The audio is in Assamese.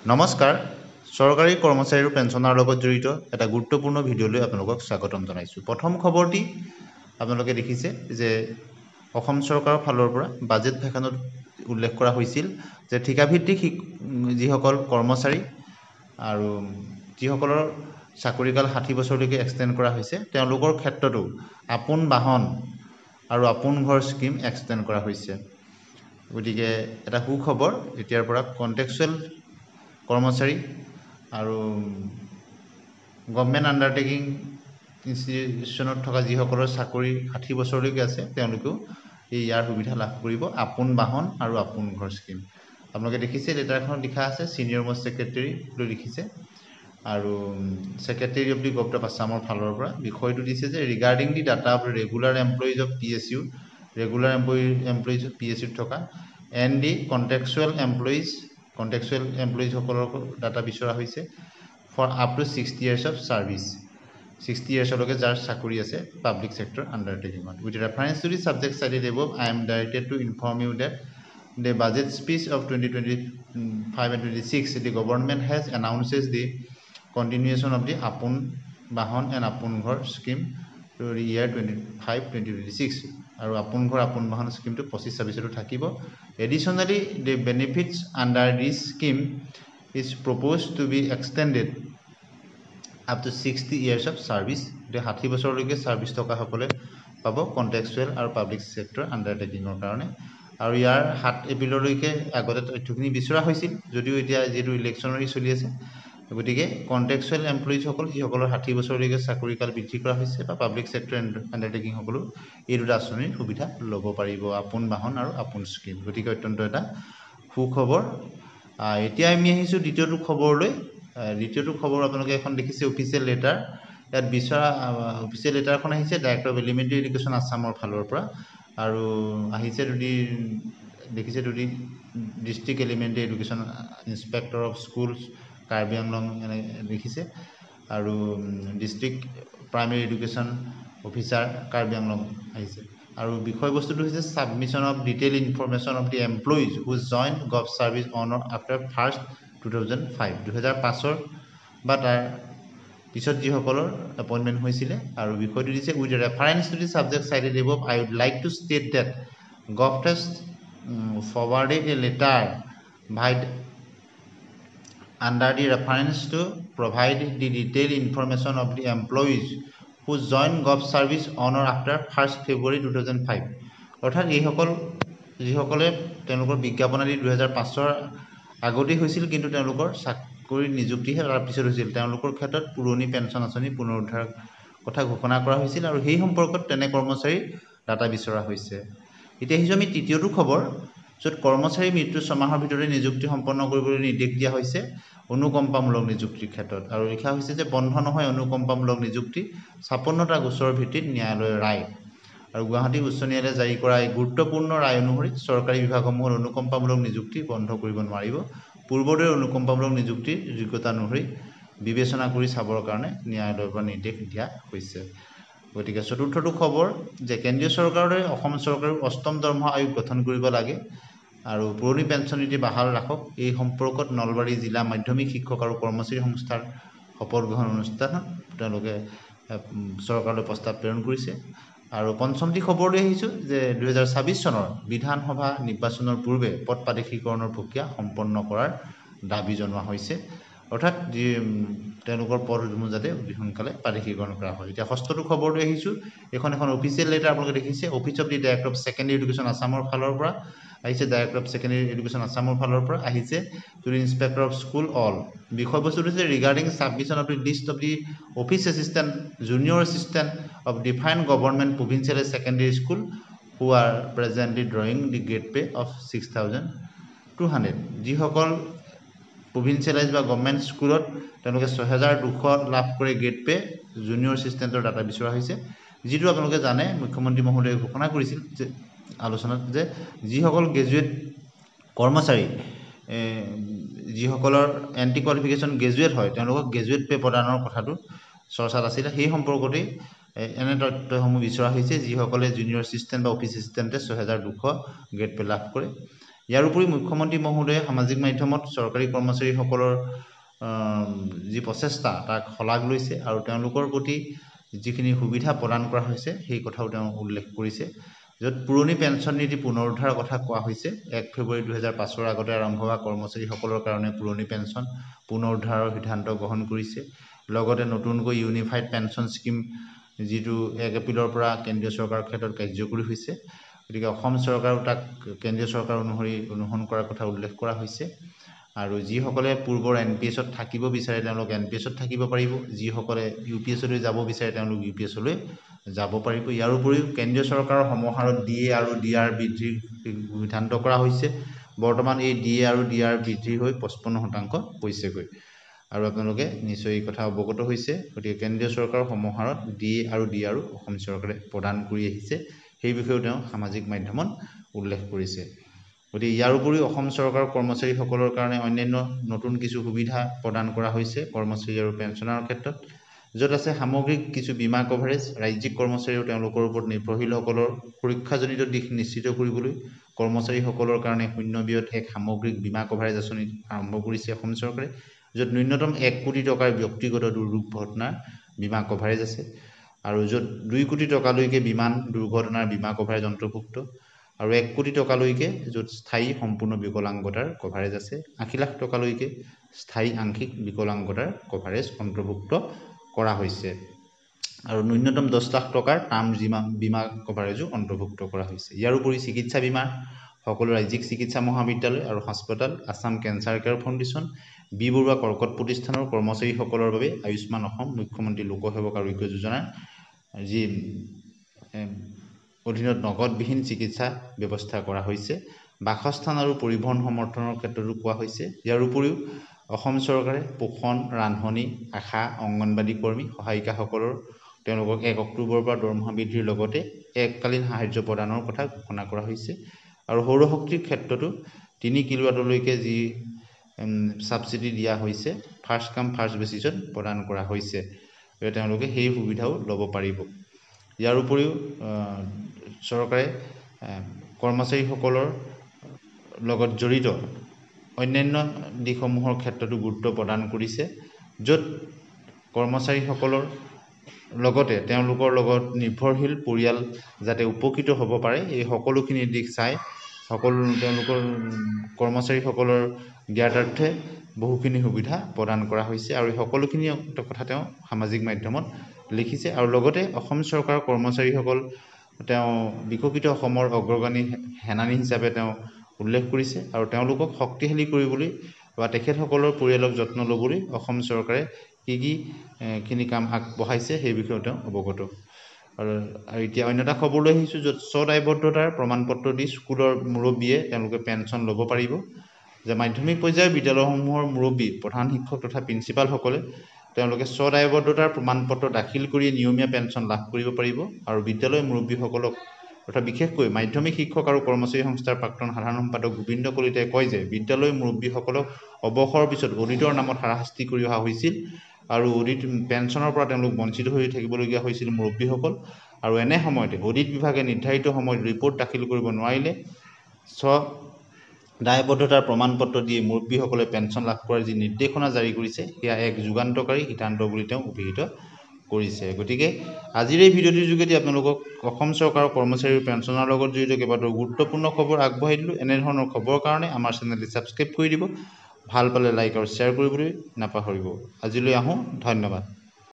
নমস্কাৰ সৰকাৰি কৰ্মচাৰী আৰু পেঞ্চনাৰ লগত জড়িত এটা গুৰুত্বপূৰ্ণ ভিডিঅ'লৈ আপোনালোকক স্বাগতম জনাইছো। প্ৰথম খবৰটি আপোনালোকে দেখিছে যে অসম চৰকাৰৰ ফালৰ পৰা বাজেট ভাষণত উল্লেখ কৰা হৈছিল যে ঠিকাভিত্তিক যিসকল কৰ্মচাৰী আৰু যিসকলৰ চাকৰিকাল 60 বছৰলৈকে এক্সটেণ্ড কৰা হৈছে তেওঁলোকৰ ক্ষেত্ৰতো আপোন বাহন আৰু আপোন ঘৰ স্কিম এক্সটেণ্ড কৰা হৈছে। গতিকে এটা সুখবৰ, এতিয়াৰ পৰা কন্টেক্সুৱেল কৰ্মচাৰী আৰু গভৰ্ণমেণ্ট আণ্ডাৰটেকিং ইনষ্টিটিউশ্যনত থকা যিসকলৰ চাকৰি 60 বছৰলৈকে আছে তেওঁলোকেও ইয়াৰ সুবিধা লাভ কৰিব, আপোন বাহন আৰু আপোন ঘৰ স্কিম। আপোনালোকে দেখিছে লেটাৰখনত লিখা আছে ছিনিয়ৰ মোষ্ট ছেক্ৰেটাৰী বুলি লিখিছে আৰু secretary of the government of আছামৰ ফালৰ পৰা বিষয়টো দিছে যে regarding the data of regular employees of PSU, regular employees of PSUত থকা এণ্ড দি কণ্টেক্সুৱেল এমপ্লয়িজসকলৰ ডাটা বিচৰা হৈছে for up to 60 years of service, 60 yearsলৈকে যাৰ চাকৰি আছে পাব্লিক ছেক্টৰ আণ্ডাৰটেকিঙত। With reference to the subject cited above, I am directed to inform you that the budget speech of 2025 and 26 the government has announces the continuation of the Apun Bahon and Apun Ghor scheme to the year 2025-2026 আৰু Apun Ghor Apun Bahon scheme to 25-26 থাকিব। Additionally, the benefits under this scheme is proposed to be extended up to 60 years of service. The 60 বছৰলৈকে সাৰ্ভিস থকা সকলে পাব কন্টেক্সুৱেল আৰু পাব্লিক ছেক্টৰ আণ্ডাৰটেকিঙৰ কাৰণে। আৰু ইয়াৰ 7 এপ্ৰিললৈকে আগতে তথ্যখিনি বিচৰা হৈছিল, যদিও এতিয়া যেটো ইলেকশ্যনৰি চলি আছে গতিকে কন্টেক্সুৱেল এমপ্লয়িজসকল যিসকলৰ 60 বছৰলৈকে চাকৰিকাল বৃদ্ধি কৰা হৈছে বা পাব্লিক ছেক্টৰ আণ্ডাৰটেকিং সকলো এই দুটা আঁচনিৰ সুবিধা ল'ব পাৰিব, আপোন বাহন আৰু আপোন স্কিম। গতিকে অত্যন্ত এটা সুখবৰ। এতিয়া আমি আহিছোঁ দ্বিতীয়টো খবৰলৈ। দ্বিতীয়টো খবৰ আপোনালোকে এখন দেখিছে অফিচিয়েল লেটাৰ। ইয়াত বিচৰা অফিচিয়েল লেটাৰখন আহিছে ডাইৰেক্টৰ অফ এলিমেণ্টাৰী এডুকেশ্যন আছামৰ ফালৰ পৰা আৰু আহিছে দেখিছে district elementary education inspector of schools Karbi Anglong এনে দেখিছে আৰু district primary education officer Karbi Anglong আহিছে আৰু বিষয়বস্তুটো হৈছে submission of detail information of the employees who join gov service on after 1st 2005 2005 বা তাৰ পিছত যিসকলৰ এপইণ্টমেণ্ট হৈছিলে আৰু বিষয়টো দিছে with reference to the subject cited above, I would like to state that gov has forwarded a letter under the reference to provide the detailed information of the employees who joined gov service on or after 1st February 2005 অৰ্থাৎ এইসকল যিসকলে তেওঁলোকৰ বিজ্ঞাপনাদি 2005 আগতে হৈছিল কিন্তু তেওঁলোকৰ চাকৰি নিযুক্তিহে তাৰ পিছত হৈছিল, তেওঁলোকৰ ক্ষেত্ৰত পুৰণি পেঞ্চন আঁচনি পুনৰুদ্ধাৰ কথা ঘোষণা কৰা হৈছিল আৰু সেই সম্পৰ্কত তেনে কৰ্মচাৰী ডাটা বিচৰা হৈছে। এতিয়া আহিছোঁ আমি তৃতীয়টো খবৰ, য'ত কৰ্মচাৰী মৃত্যু 6 মাহৰ ভিতৰতে নিযুক্তি সম্পন্ন কৰিবলৈ নিৰ্দেশ দিয়া হৈছে অনুকম্পামূলক নিযুক্তিৰ ক্ষেত্ৰত আৰু লিখা হৈছে যে বন্ধ নহয় অনুকম্পামূলক নিযুক্তি 56টা গোচৰৰ ভিত্তিত ন্যায়ালয়ৰ ৰায়। আৰু গুৱাহাটী উচ্চ ন্যায়ালয়ে জাৰি কৰা এই গুৰুত্বপূৰ্ণ ৰায় অনুসৰি চৰকাৰী বিভাগসমূহৰ অনুকম্পামূলক নিযুক্তি বন্ধ কৰিব নোৱাৰিব। পূৰ্বতে অনুকম্পামূলক নিযুক্তিৰ যোগ্যতা অনুসৰি বিবেচনা কৰি চাবৰ কাৰণে ন্যায়ালয়ৰ পৰা নিৰ্দেশ দিয়া হৈছে। গতিকে চতুৰ্থটো খবৰ যে কেন্দ্ৰীয় চৰকাৰৰ দৰে অসম চৰকাৰেও 8ম দৰমহা আয়োগ গঠন কৰিব লাগে আৰু পুৰণি পেঞ্চন নীতি বাহাল ৰাখক। এই সম্পৰ্কত নলবাৰী জিলা মাধ্যমিক শিক্ষক আৰু কৰ্মচাৰী সংস্থাৰ শপত গ্ৰহণ অনুষ্ঠানত তেওঁলোকে চৰকাৰলৈ প্ৰস্তাৱ প্ৰেৰণ কৰিছে। আৰু পঞ্চমটি খবৰলৈ আহিছোঁ যে 2026 চনৰ বিধানসভা নিৰ্বাচনৰ পূৰ্বে পদ প্ৰাদেশিকৰণৰ প্ৰক্ৰিয়া সম্পন্ন কৰাৰ দাবী জনোৱা হৈছে, অৰ্থাৎ তেওঁলোকৰ পদসমূহ যাতে অতি সোনকালে প্ৰাদেশিকৰণ কৰা হয়। এতিয়া ষষ্ঠটো খবৰলৈ আহিছোঁ, এখন অফিচিয়েল লেটাৰ আপোনালোকে দেখিছে office of the director of secondary education আছামৰ ফালৰ পৰা আহিছে, ডাইৰেক্টৰ অফ ছেকেণ্ডেৰী এডুকেশ্যন আছামৰ ফালৰ পৰা আহিছে to the inspector of school all. বিষয়বস্তুটো হৈছে regarding submission of the list of the office assistant junior assistant of define government provincial secondary school who R presently drawing the grade pay off 6,200। যিসকল প্ৰভিঞ্চিয়েলাইজ বা গভৰ্ণমেণ্ট স্কুলত তেওঁলোকে 6,200 লাভ কৰে গ্ৰেড পে জুনিয়ৰ এছিষ্টেণ্টৰ ডাটা বিচৰা হৈছে, যিটো আপোনালোকে জানে মুখ্যমন্ত্ৰী মহোদয়ে ঘোষণা কৰিছিল যে আলোচনাত যে যিসকল গ্ৰেজুৱেট কৰ্মচাৰী যিসকলৰ এণ্টি কোৱালিফিকেশ্যন গ্ৰেজুৱেট হয় তেওঁলোকক গ্ৰেজুৱেট পে প্ৰদানৰ কথাটো চৰ্চাত আছিলে। সেই সম্পৰ্কতে এনে তথ্যসমূহ বিচৰা হৈছে যিসকলে জুনিয়ৰ এছিষ্টেণ্ট বা অফিচ এছিষ্টেণ্টে 6,200 গ্ৰেড পে লাভ কৰে। ইয়াৰ উপৰি মুখ্যমন্ত্ৰী মহোদয়ে সামাজিক মাধ্যমত চৰকাৰী কৰ্মচাৰীসকলৰ যি প্ৰচেষ্টা তাক শলাগ লৈছে আৰু তেওঁলোকৰ প্ৰতি যিখিনি সুবিধা প্ৰদান কৰা হৈছে সেই কথাও তেওঁ উল্লেখ কৰিছে য'ত পুৰণি পেঞ্চন নীতি পুনৰুদ্ধাৰৰ কথা কোৱা হৈছে 1 ফেব্ৰুৱাৰী 2005 আগতে আৰম্ভ হোৱা কৰ্মচাৰীসকলৰ কাৰণে পুৰণি পেঞ্চন পুনৰুদ্ধাৰৰ সিদ্ধান্ত গ্ৰহণ কৰিছে লগতে নতুনকৈ ইউনিফাইড পেঞ্চন স্কিম যিটো 1 এপ্ৰিলৰ পৰা কেন্দ্ৰীয় চৰকাৰৰ ক্ষেত্ৰত কাৰ্যকৰী হৈছে গতিকে অসম চৰকাৰো তাক কেন্দ্ৰীয় চৰকাৰ অনুসৰি অনুসৰণ কৰাৰ কথা উল্লেখ কৰা হৈছে আৰু যিসকলে পূৰ্বৰ এনপিএছত থাকিব বিচাৰে তেওঁলোক এনপিএছত থাকিব পাৰিব যিসকলে ইউপিএছলৈ যাব বিচাৰে তেওঁলোক ইউপিএছলৈ যাব পাৰিব ইয়াৰ উপৰিও কেন্দ্ৰীয় চৰকাৰৰ সমাহাৰত ডিএ আৰু ডিআৰ বৃদ্ধিৰ সিদ্ধান্ত কৰা হৈছে বৰ্তমান এই ডিএ আৰু ডিআৰ বৃদ্ধি হৈ 55% হৈছেগৈ আৰু আপোনালোকে নিশ্চয় এই কথা অৱগত হৈছে গতিকে কেন্দ্ৰীয় চৰকাৰৰ সমাহাৰত ডিএ আৰু ডিআৰ অসম চৰকাৰে প্ৰদান কৰি আহিছে সেই বিষয়েও তেওঁ সামাজিক মাধ্যমত উল্লেখ কৰিছে গতিকে ইয়াৰ উপৰিও অসম চৰকাৰৰ কৰ্মচাৰীসকলৰ কাৰণে অন্যান্য নতুন কিছু সুবিধা প্ৰদান কৰা হৈছে কৰ্মচাৰী আৰু পেঞ্চনাৰৰ ক্ষেত্ৰত য'ত আছে সামগ্ৰিক কিছু বীমা কভাৰেজ ৰাজ্যিক কৰ্মচাৰী আৰু তেওঁলোকৰ ওপৰত নিৰ্ভৰশীলসকলৰ সুৰক্ষাজনিত দিশ নিশ্চিত কৰিবলৈ কৰ্মচাৰীসকলৰ কাৰণে শূন্য ব্যয়ত এক সামগ্ৰিক বীমা কভাৰেজ আঁচনি আৰম্ভ কৰিছে অসম চৰকাৰে য'ত ন্যূনতম 1 কোটি টকাৰ ব্যক্তিগত দুৰ্যোগ ঘটনাৰ বীমা কভাৰেজ আছে আৰু য'ত 2 কোটি টকালৈকে বিমান দুৰ্ঘটনাৰ বীমা কভাৰেজ অন্তৰ্ভুক্ত আৰু 1 কোটি টকালৈকে য'ত স্থায়ী সম্পূৰ্ণ বিকলাংগতাৰ কভাৰেজ আছে 80 লাখ টকালৈকে স্থায়ী আংশিক বিকলাংগতাৰ কভাৰেজ অন্তৰ্ভুক্ত কৰা হৈছে আৰু ন্যূনতম 10 লাখ টকাৰ টাৰ্ম বীমা কভাৰেজো অন্তৰ্ভুক্ত কৰা হৈছে ইয়াৰ উপৰি চিকিৎসা বীমা সকলো ৰাজ্যিক চিকিৎসা মহাবিদ্যালয় আৰু হাস্পতাল Assam Cancer Care Foundation B Borooah কৰ্কট প্ৰতিষ্ঠানৰ কৰ্মচাৰীসকলৰ বাবে আয়ুষ্মান অসম মুখ্যমন্ত্ৰী লোকসেৱক আৰোগ্য যোজনাৰ যি অধীনত নগদবিহীন চিকিৎসা ব্যৱস্থা কৰা হৈছে বাসস্থান আৰু পৰিবহণ সমৰ্থনৰ ক্ষেত্ৰতো কোৱা হৈছে ইয়াৰ উপৰিও অসম চৰকাৰে পোষণ ৰান্ধনি আশা অংগনবাদী কৰ্মী সহায়িকাসকলৰ তেওঁলোকক 1 অক্টোবৰৰ পৰা দৰমহা বৃদ্ধিৰ লগতে এককালীন সাহায্য প্ৰদানৰ কথা ঘোষণা কৰা হৈছে আৰু সৌৰশক্তিৰ ক্ষেত্ৰতো 3 কিলোৱাটলৈকে যি সাবসিডি দিয়া হৈছে ফাৰ্স্ট কাম ফাৰ্স্ট বেচিছত প্ৰদান কৰা হৈছে তেওঁলোকে সেই সুবিধাও ল'ব পাৰিব ইয়াৰ উপৰিও চৰকাৰে কৰ্মচাৰীসকলৰ লগত জড়িত অন্যান্য দিশসমূহৰ ক্ষেত্ৰতো গুৰুত্ব প্ৰদান কৰিছে য'ত কৰ্মচাৰীসকলৰ লগতে তেওঁলোকৰ লগত নিৰ্ভৰশীল পৰিয়াল যাতে উপকৃত হ'ব পাৰে এই সকলোখিনি দিশ চাই সকলো তেওঁলোকৰ কৰ্মচাৰীসকলৰ জ্ঞাতাৰ্থে বহুখিনি সুবিধা প্ৰদান কৰা হৈছে আৰু সকলোখিনি কথা তেওঁ সামাজিক মাধ্যমত লিখিছে আৰু লগতে অসম চৰকাৰৰ কৰ্মচাৰীসকল তেওঁ বিকশিত অসমৰ অগ্ৰগামী সেনানী হিচাপে তেওঁ উল্লেখ কৰিছে আৰু তেওঁলোকক শক্তিশালী কৰিবলৈ বা তেখেতসকলৰ পৰিয়ালক যত্ন ল'বলৈ অসম চৰকাৰে কি কাম আগবঢ়াইছে সেই বিষয়ে তেওঁ অৱগত আৰু এতিয়া অন্য এটা খবৰ লৈ আহিছোঁ য'ত স্বদায়বদ্ধতাৰ প্ৰমাণপত্ৰ দি স্কুলৰ মুৰব্বীয়ে তেওঁলোকে পেঞ্চন ল'ব পাৰিব যে মাধ্যমিক পৰ্যায়ৰ বিদ্যালয়সমূহৰ মুৰব্বী প্ৰধান শিক্ষক তথা প্ৰিন্সিপালসকলে তেওঁলোকে স্বদায়বদ্ধতাৰ প্ৰমাণপত্ৰ দাখিল কৰি নিয়মীয়া পেঞ্চন লাভ কৰিব পাৰিব আৰু বিদ্যালয় মুৰব্বীসকলক তথা বিশেষকৈ মাধ্যমিক শিক্ষক আৰু কৰ্মচাৰী সংস্থাৰ প্ৰাক্তন সাধাৰণ সম্পাদক গোবিন্দ কলিতাই কয় যে বিদ্যালয় মুৰব্বীসকলক অৱসৰৰ পিছত অডিটৰ নামত হাৰাশাস্তি কৰি অহা হৈছিল আৰু অডিট পেঞ্চনৰ পৰা তেওঁলোক বঞ্চিত হৈ থাকিবলগীয়া হৈছিল মুৰব্বীসকল আৰু এনে সময়তে অডিট বিভাগে নিৰ্ধাৰিত সময়ত ৰিপৰ্ট দাখিল কৰিব নোৱাৰিলে দায়বদ্ধতাৰ প্ৰমাণপত্ৰ দিয়ে মুৰব্বীসকলে পেঞ্চন লাভ কৰাৰ যি নিৰ্দেশনা জাৰি কৰিছে সেয়া এক যুগান্তকাৰী সিদ্ধান্ত বুলি তেওঁ অভিহিত কৰিছে গতিকে আজিৰ এই ভিডিঅ'টিৰ যোগেদি আপোনালোকক অসম চৰকাৰৰ কৰ্মচাৰী পেঞ্চনৰ লগত জড়িত কেইবাটাও গুৰুত্বপূৰ্ণ খবৰ আগবঢ়াই দিলোঁ এনেধৰণৰ খবৰৰ কাৰণে আমাৰ চেনেলটি ছাবস্ক্ৰাইব কৰি দিব ভাল পালে লাইক আৰু শ্বেয়াৰ কৰিবলৈ নাপাহৰিব আজিলৈ আহোঁ ধন্যবাদ